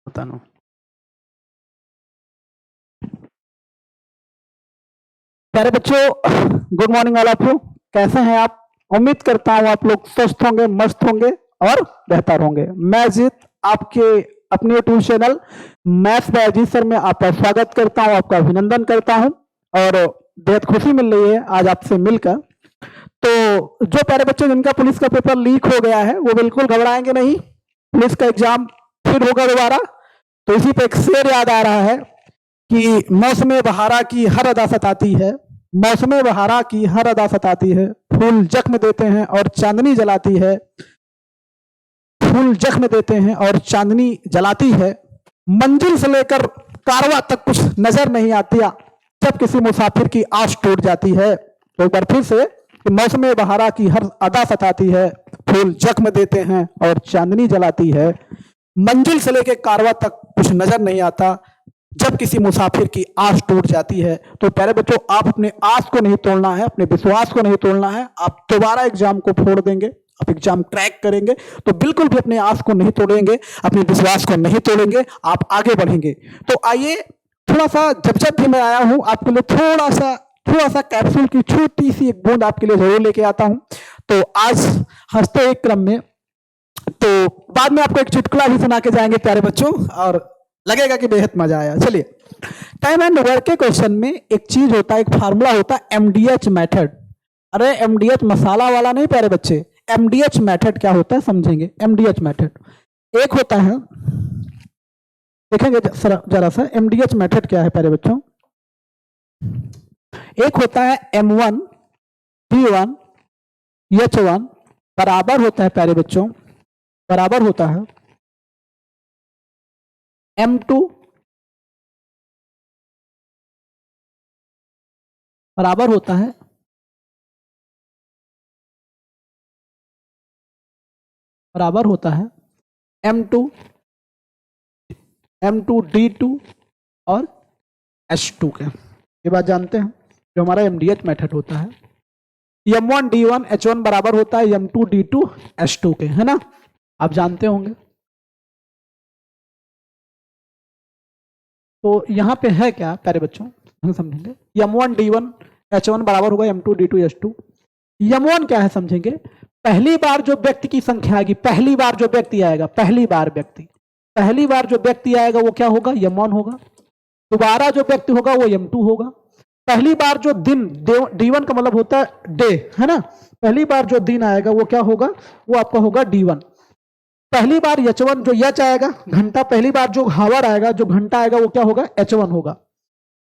बताना। प्यारे बच्चों, good morning all of you. कैसे हैं आप? उम्मीद करता हूं आप लोग स्वस्थ होंगे, मस्त होंगे और बेहतर होंगे। मैं अजीत आपके अपने YouTube channel maths by Ajit sir में आपका स्वागत करता हूं, आपका अभिनंदन करता हूं और बेहद खुशी मिल रही है आज आपसे मिलकर। तो जो प्यारे बच्चे जिनका पुलिस का पेपर लीक हो गया है वो बिल्कुल घबराएंगे नहीं। पुलिस का एग्जाम फिर होगा दोबारा। तो इसी पे एक शेर याद आ रहा है कि मौसम बहारा की हर अदा सताती है, मौसम बहारा की हर अदा सताती है, फूल जख्म देते हैं और चांदनी जलाती है, फूल जख्म देते हैं और चांदनी जलाती है, मंजिल से लेकर कारवा तक कुछ नजर नहीं आती, जब किसी मुसाफिर की आस टूट जाती है। तो एक बार फिर से, मौसम बहारा की हर अदा सताती है, फूल जख्म देते हैं और चांदनी जलाती है, मंजिल से लेकर कारवा तक कुछ नजर नहीं आता, जब किसी मुसाफिर की आस टूट जाती है। तो प्यारे बच्चों, आप अपने आस को नहीं तोड़ना है, अपने विश्वास को नहीं तोड़ना है। आप दोबारा एग्जाम को फोड़ देंगे, आप एग्जाम क्रैक करेंगे तो बिल्कुल भी अपने आस को नहीं तोड़ेंगे, अपने विश्वास को नहीं तोड़ेंगे, आप आगे बढ़ेंगे। तो आइए, थोड़ा सा जब भी मैं आया हूं आपके लिए थोड़ा सा कैप्सूल की छोटी सी एक बूंद आपके लिए जरूर लेके आता हूं। तो आज हंसते एक क्रम में, तो बाद में आपको एक चुटकुला भी सुना के जाएंगे प्यारे बच्चों, और लगेगा कि बेहद मजा आया। चलिए, टाइम एंड वर्क के क्वेश्चन में एक चीज होता है, एक फार्मूला होता है, एमडीएच मेथड। अरे एमडीएच मसाला वाला नहीं प्यारे बच्चे, एमडीएच मेथड क्या होता है समझेंगे। एमडीएच मेथड एक होता है, देखेंगे जरा सा एमडीएच मेथड क्या है प्यारे बच्चों। एक होता है M1 D1 H1 बराबर होता है प्यारे बच्चों, बराबर होता है M2 बराबर होता है M2 D2 और H2 के। ये बात जानते हैं, जो हमारा एमडीएच मेथड होता है। M1 D1 H1 बराबर होता है M2 D2 H2 के, है ना? आप जानते होंगे। तो यहां पे है क्या प्यारे बच्चों, हम समझेंगे। M1 D1 H1 बराबर होगा M2 D2 H2। M1 क्या है समझेंगे। पहली बार जो व्यक्ति की संख्या आएगी, पहली बार जो व्यक्ति आएगा, पहली बार जो व्यक्ति आएगा वो क्या होगा, M1 होगा। दोबारा जो व्यक्ति होगा वो M2 होगा। पहली बार जो दिन, D1 का मतलब होता है डे, है ना? पहली बार जो दिन आएगा वो क्या होगा, वो आपका होगा D1। पहली बार H1 जो H आएगा घंटा, पहली बार जो हावर आएगा, जो घंटा आएगा वो क्या होगा, H1 होगा।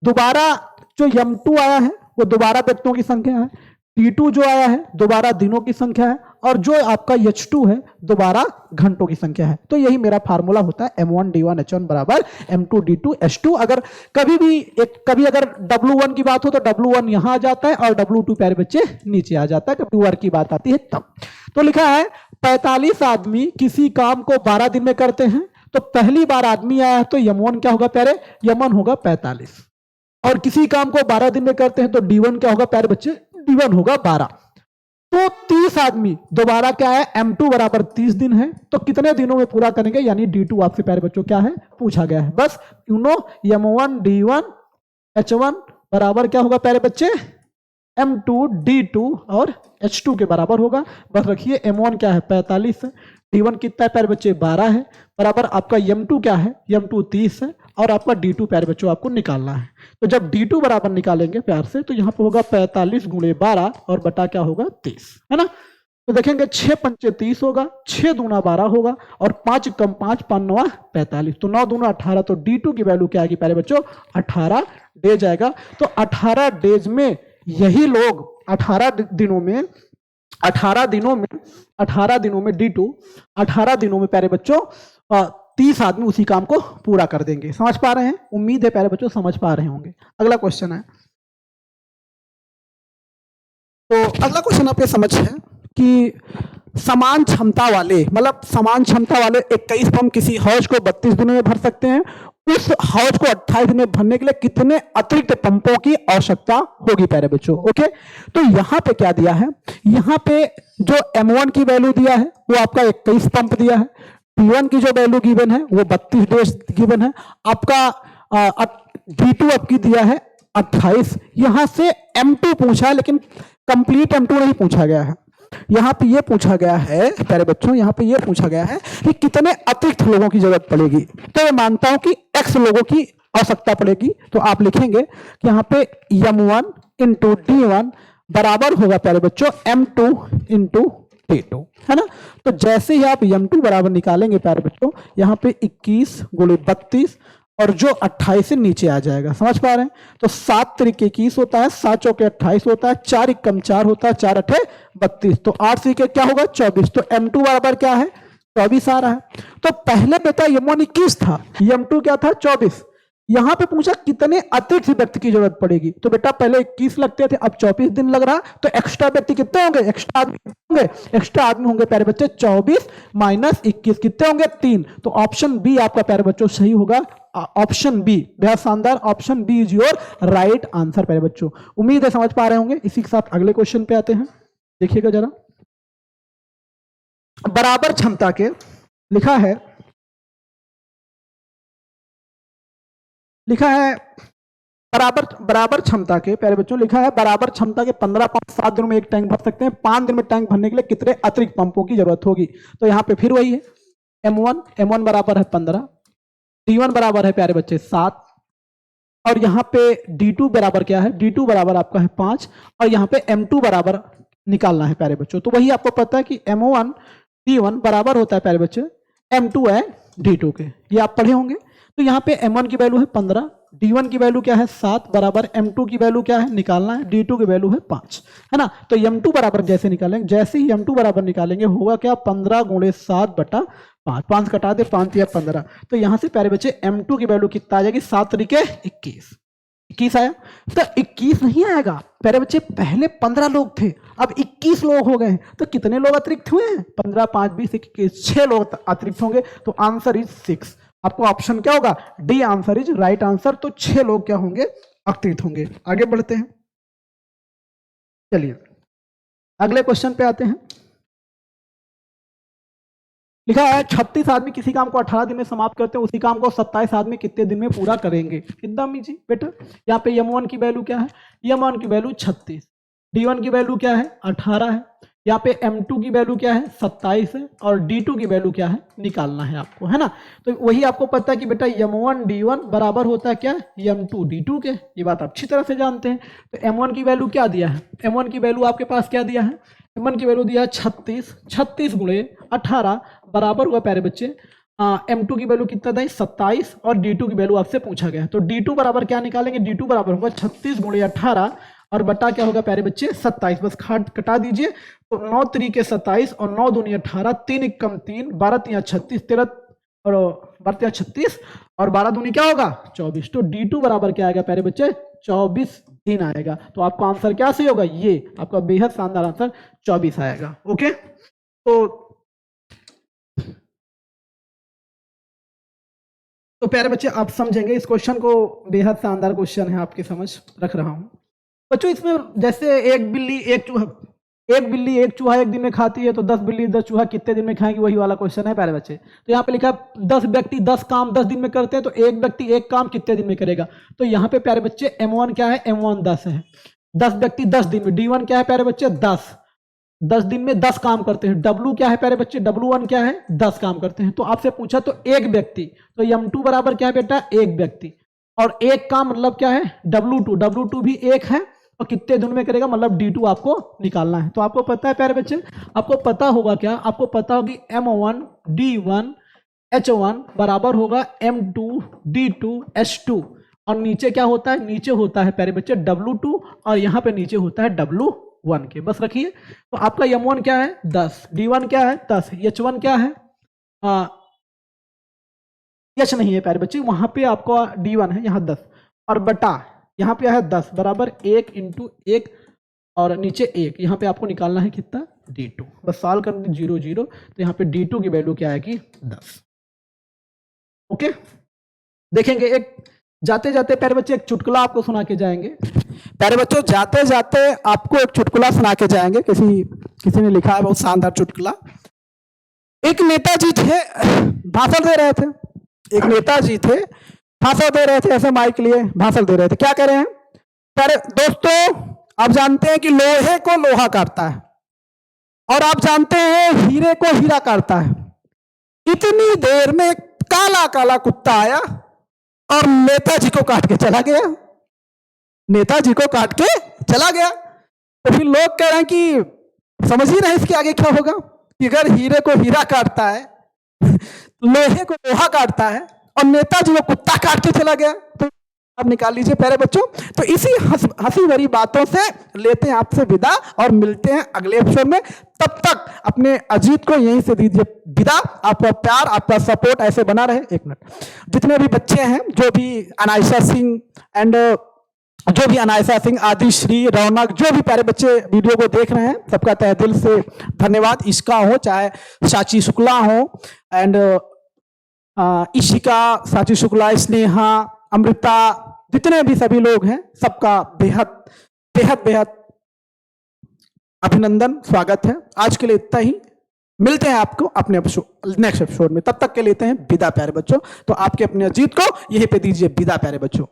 दोबारा जो M2 आया है वो दोबारा व्यक्तियों की संख्या है। T2 जो आया है दोबारा दिनों की संख्या है, और जो आपका H2 है दोबारा घंटों की संख्या है। तो यही मेरा फार्मूला होता है M1 D1 H1 बराबर M2 D2 H2। अगर कभी अगर W1 की बात हो तो W1 यहां आ जाता है और W2 प्यारे बच्चे नीचे आ जाता है, कभी वर्क की बात आती है तब। तो लिखा है 45 आदमी किसी काम को 12 दिन में करते हैं, तो पहली बार आदमी आया है तो M1 क्या होगा प्यारे, M1 होगा 45। और किसी काम को 12 दिन में करते हैं तो D1 क्या होगा प्यारे बच्चे, D1 होगा 12। तो 30 आदमी दोबारा क्या है, M2 बराबर 30 दिन है, तो कितने दिनों में पूरा करेंगे, यानी D2 आपसे प्यारे बच्चों क्या है पूछा गया है। बस you know M1 D1 H1 बराबर क्या होगा प्यारे बच्चे, M2 D2 और H2 के बराबर होगा। बस रखिए M1 क्या है 45 है, D1 कितना है प्यारे बच्चे 12 है, बराबर आपका M2 क्या है, M2 30 है, और आपका D2 प्यारे बच्चों आपको निकालना है। तो जब D2 बराबर निकालेंगे प्यार से, तो यहाँ पे होगा 45 गुणे 12 और बटा क्या होगा 30, है ना? तो देखेंगे 6 पंचे 30 होगा, 6 दूना 12 होगा, और 5 कम 5 5 9 45, तो 9 दूना 18। तो D2 की वैल्यू क्या आएगी प्यारे बच्चों, 18 डेज आएगा। तो 18 डेज में यही लोग 18 दिनों में D2 18 दिनों में प्यारे बच्चों 30 आदमी उसी काम को पूरा कर देंगे। समझ पा रहे हैं? उम्मीद है प्यारे बच्चों समझ पा रहे होंगे। अगला क्वेश्चन है, तो अगला क्वेश्चन आप ये समझ है कि समान क्षमता वाले 21 पंप किसी हौज को 32 दिनों में भर सकते हैं। उस हौज को 28 दिन में भरने के लिए कितने अतिरिक्त पंपों की आवश्यकता होगी प्यारे बच्चों। ओके, तो यहां पे क्या दिया है, यहां पे जो M1 की वैल्यू दिया है वो आपका 21 पंप दिया है, P1 की जो वैल्यू गिवन है वो 32 डेज गिवन है। आपका D2 आपकी दिया है 28। यहां से M2 पूछा है, लेकिन कंप्लीट M2 नहीं पूछा गया है। यहां पे ये पूछा गया है प्यारे बच्चों, यहां पे ये पूछा गया है कि कितने अतिरिक्त लोगों की जरूरत पड़ेगी। तो मैं मानता हूं कि X लोगों की आवश्यकता पड़ेगी। तो आप लिखेंगे कि यहाँ पे M1 इंटू D1 बराबर होगा प्यारे बच्चों M2 इंटू D2, है ना। तो जैसे ही आप M2 बराबर निकालेंगे प्यारे बच्चों, यहाँ पे 21 गुणे 32 और जो 28 से नीचे आ जाएगा, समझ पा रहे हैं। तो 7 तरीके 21 होता है, 7 चौके 28 होता है, 4 एकम 4 होता है, 4 अठे 32, तो 8 तरीके क्या होगा 24। तो M2 बराबर क्या है 24 आ रहा है। तो पहले बेटा M1 21 था, M2 क्या था 24। यहां पे पूछा कितने अतिरिक्त व्यक्ति की जरूरत पड़ेगी। तो बेटा पहले 21 लगते थे, अब 24 दिन लग रहा, तो एक्स्ट्रा व्यक्ति कितने होंगे, एक्स्ट्रा आदमी होंगे, एक्स्ट्रा आदमी होंगे प्यारे बच्चे 24 माइनस 21 कितने होंगे 3। तो ऑप्शन बी आपका प्यारे बच्चों सही होगा। ऑप्शन बी, बेहद शानदार, option B is your right answer प्यारे बच्चों। उम्मीद है समझ पा रहे होंगे। इसी के साथ अगले क्वेश्चन पे आते हैं, देखिएगा जरा। बराबर क्षमता के लिखा है बराबर क्षमता के प्यारे बच्चों लिखा है बराबर क्षमता के 15 पंप 7 दिन में एक टैंक भर सकते हैं। 5 दिन में टैंक भरने के लिए कितने अतिरिक्त पंपों की जरूरत होगी। तो यहाँ पे फिर वही है M1 बराबर है 15, D1 बराबर है प्यारे बच्चे 7, और यहाँ पे D2 बराबर क्या है, D2 बराबर आपका है 5, और यहाँ पे M2 बराबर निकालना है प्यारे बच्चों। तो वही आपको पता है कि M1 D1 बराबर होता है प्यारे बच्चे M2 है D2 के, ये आप पढ़े होंगे। तो यहाँ पे M1 की वैल्यू है 15, D1 की वैल्यू क्या है 7 बराबर M2 की वैल्यू क्या है निकालना है, D2 की वैल्यू है 5, है ना। तो M2 बराबर जैसे निकालेंगे, जैसे ही M2 बराबर निकालेंगे होगा क्या 15 गुणे 7 बटा 5, 5 कटा दे 5 या 15। तो यहाँ से प्यारे बच्चे M2 की वैल्यू कितना आ जाएगी 7 तरीके 21 आया। तो 21 नहीं आएगा प्यारे बच्चे, पहले 15 लोग थे, अब 21 लोग हो गए, तो कितने लोग अतिरिक्त हुए हैं 15 5 20 21, 6 लोग अतिरिक्त होंगे। तो आंसर इज 6। आपको ऑप्शन क्या होगा D answer is right answer. तो 6 लोग क्या होंगे अतिरिक्त होंगे। आगे बढ़ते हैं, चलिए अगले क्वेश्चन पे आते हैं। लिखा है 36 आदमी किसी काम को 18 दिन में समाप्त करते हैं, उसी काम को 27 आदमी कितने दिन में पूरा करेंगे। एकदम इजी बेटा। यहाँ पे M1 की वैल्यू क्या है, M1 की वैल्यू 36, D1 की वैल्यू क्या है 18 है, यहाँ पे M2 की वैल्यू क्या है 27 है, और D2 की वैल्यू क्या है निकालना है आपको, है ना। तो वही आपको पता है कि बेटा M1 D1 बराबर होता है क्या M2 D2 के, ये बात आप अच्छी तरह से जानते हैं। तो M1 की वैल्यू क्या दिया है, M1 की वैल्यू आपके पास क्या दिया है, M1 की वैल्यू दिया है 36, 36 गुणे 18 बराबर हुआ प्यारे बच्चे M2 की वैल्यू कितना था 27, और D2 की वैल्यू आपसे पूछा गया। तो D2 बराबर क्या निकालेंगे, D2 बराबर होगा 36 गुणे 18 और बटा क्या होगा प्यारे बच्चे 27, बस कटा दीजिए। तो 9 तरीके 27 और 9 दूनी 18, 3 एकम 3, 12 तिया 36, 13 और 12 तिया 36 और 12 दूनी क्या होगा 24। तो D2 बराबर क्या आएगा प्यारे बच्चे 24 दिन आएगा। तो आपका आंसर क्या सही होगा, ये आपका बेहद शानदार आंसर 24 आएगा। ओके, तो प्यारे बच्चे आप समझेंगे इस क्वेश्चन को, बेहद शानदार क्वेश्चन है, आपकी समझ रख रहा हूं बच्चों। इसमें जैसे एक बिल्ली एक चूहा एक दिन में खाती है, तो 10 बिल्ली 10 चूहा कितने दिन में खाएंगी, वही वाला क्वेश्चन है प्यारे बच्चे। तो यहाँ पे लिखा है 10 व्यक्ति 10 काम 10 दिन में करते हैं, तो एक व्यक्ति एक काम कितने दिन में करेगा। तो यहाँ पे प्यारे बच्चे M1 क्या है, M1 10 है, 10 व्यक्ति 10 दिन में, D1 क्या है प्यारे बच्चे 10 दिन में 10 काम करते हैं, W क्या है प्यारे बच्चे W1 क्या है 10 काम करते हैं। तो आपसे पूछा तो एक व्यक्ति, तो M2 बराबर क्या है बेटा एक व्यक्ति, और एक काम मतलब क्या है W2 भी एक है, और कितने दिन में करेगा मतलब D2 आपको निकालना है। तो आपको पता है प्यारे बच्चे, आपको पता होगा क्या, आपको पता होगी M1 D1 H1 बराबर होगा M2 D2 H2, और नीचे क्या होता है, नीचे होता है प्यारे बच्चे W2, और यहाँ पे नीचे होता है W1 के, बस रखिए। तो आपका M1 क्या है 10, D1 क्या है 10, H1 क्या है H नहीं है प्यारे बच्चे, वहां पे आपका D1 है यहाँ 10, और बटा यहाँ पे है 10 बराबर 1 इंटू 1 और नीचे 1, यहाँ पे आपको निकालना है कितना D2, बस सॉल्व कर दे 0 0। तो यहाँ पे D2 की वैल्यू क्या आएगी 10। ओके, देखेंगे एक जाते जाते प्यारे बच्चे एक चुटकुला आपको सुना के जाएंगे। प्यारे बच्चों जाते जाते आपको एक चुटकुला सुना के जाएंगे, किसी ने लिखा है बहुत शानदार चुटकुला। एक नेताजी थे, भाषण दे रहे थे। एक नेताजी थे, भाषण दे रहे थे, ऐसे माइक लिए भाषण दे रहे थे। क्या कह रहे हैं? पर दोस्तों, आप जानते हैं कि लोहे को लोहा काटता है और आप जानते हैं हीरे को हीरा काटता है। इतनी देर में एक काला काला कुत्ता आया और नेताजी को काट के चला गया। नेताजी को काट के चला गया। तो फिर लोग कह रहे हैं कि समझ ही नहीं इसके आगे क्या होगा कि अगर हीरे को हीरा काटता है, लोहे को लोहा काटता है और नेताजी को कुत्ता काट के चला गया, तो आप निकाल लीजिए प्यारे बच्चों। तो इसी हंसी भरी बातों से लेते हैं आपसे विदा और मिलते हैं अगले एपिसोड में। तब तक अपने अजीत को यहीं से दीजिए विदा। आपका प्यार, आपका सपोर्ट ऐसे बना रहे। एक मिनट, जितने भी बच्चे हैं, जो भी अनायसा सिंह एंड जो भी अनायसा सिंह, आदिश्री, रौनक, जो भी प्यारे बच्चे वीडियो को देख रहे हैं, सबका तहे दिल से धन्यवाद। इसका हो चाहे साची शुक्ला हो एंड इशिका, साची शुक्ला, स्नेहा, अमृता, जितने भी सभी लोग हैं, सबका बेहद बेहद बेहद अभिनंदन, स्वागत है। आज के लिए इतना ही। मिलते हैं आपको अपने नेक्स्ट एपिसोड में। तब तक के लेते हैं विदा प्यारे बच्चों। तो आपके अपने अजीत को यहीं पे दीजिए विदा प्यारे बच्चों।